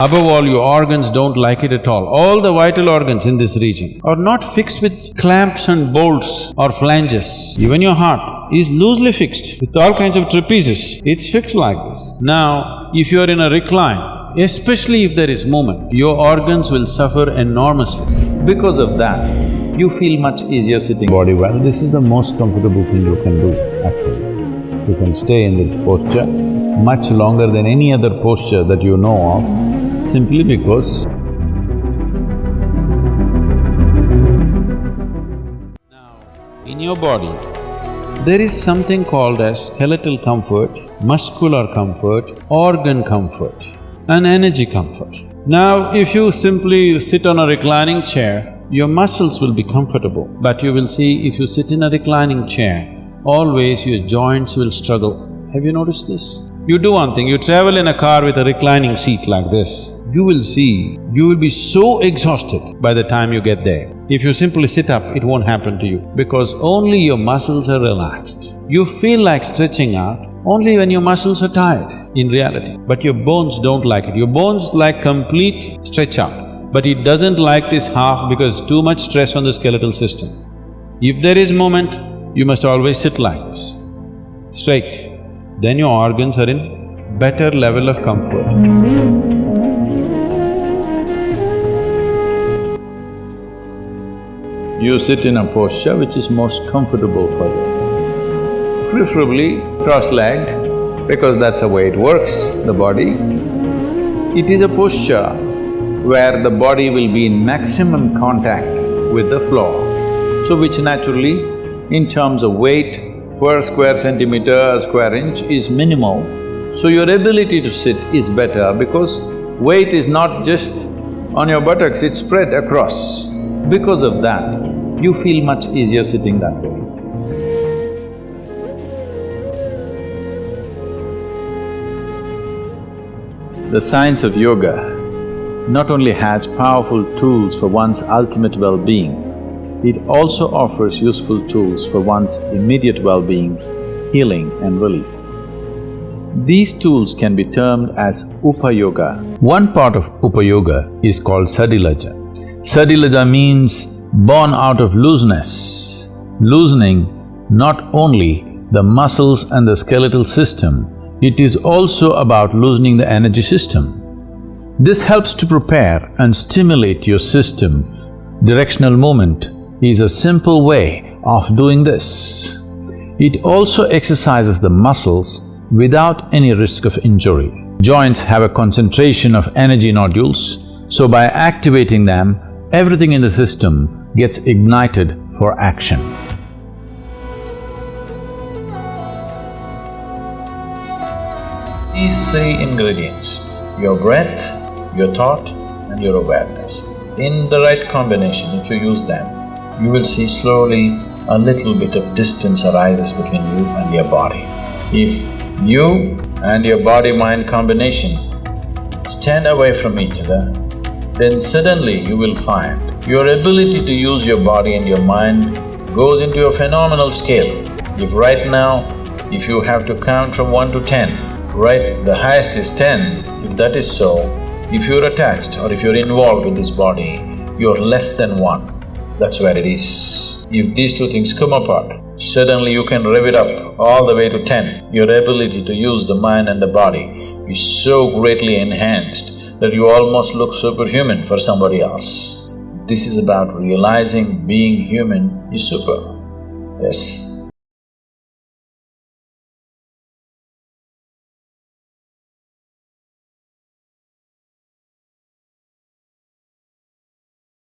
Above all, your organs don't like it at all. All the vital organs in this region are not fixed with clamps and bolts or flanges. Even your heart is loosely fixed with all kinds of trapezius. It's fixed like this. Now, if you are in a recline, especially if there is movement, your organs will suffer enormously. Because of that, you feel much easier sitting body well. This is the most comfortable thing you can do, actually. You can stay in this posture much longer than any other posture that you know of, simply because now, in your body, there is something called as skeletal comfort, muscular comfort, organ comfort and energy comfort. Now, if you simply sit on a reclining chair, your muscles will be comfortable, but you will see if you sit in a reclining chair, always your joints will struggle. Have you noticed this? You do one thing, you travel in a car with a reclining seat like this, you will see, you will be so exhausted by the time you get there. If you simply sit up, it won't happen to you because only your muscles are relaxed. You feel like stretching out only when your muscles are tired in reality, but your bones don't like it. Your bones like complete stretch out, but it doesn't like this half because too much stress on the skeletal system. If there is movement, you must always sit like this, straight. Then your organs are in better level of comfort. You sit in a posture which is most comfortable for you. Preferably cross-legged, because that's the way it works, the body. It is a posture where the body will be in maximum contact with the floor, so which naturally, in terms of weight, per square centimeter, square inch is minimal, so your ability to sit is better because weight is not just on your buttocks, it's spread across. Because of that, you feel much easier sitting that way. The science of yoga not only has powerful tools for one's ultimate well-being, it also offers useful tools for one's immediate well-being, healing and relief. These tools can be termed as Upa-yoga. One part of Upa-yoga is called Sadhilaja. Sadhilaja means born out of looseness, loosening not only the muscles and the skeletal system, it is also about loosening the energy system. This helps to prepare and stimulate your system. Directional movement is a simple way of doing this. It also exercises the muscles without any risk of injury. Joints have a concentration of energy nodules, so by activating them, everything in the system gets ignited for action. These three ingredients, your breath, your thought and your awareness, in the right combination, if you use them, you will see slowly a little bit of distance arises between you and your body. If you and your body-mind combination stand away from each other, then suddenly you will find your ability to use your body and your mind goes into a phenomenal scale. If right now, if you have to count from 1 to 10, right, the highest is 10, if that is so, if you're attached or if you're involved with this body, you're less than 1. That's where it is. If these two things come apart, suddenly you can rev it up all the way to 10. Your ability to use the mind and the body is so greatly enhanced that you almost look superhuman for somebody else. This is about realizing being human is super. Yes.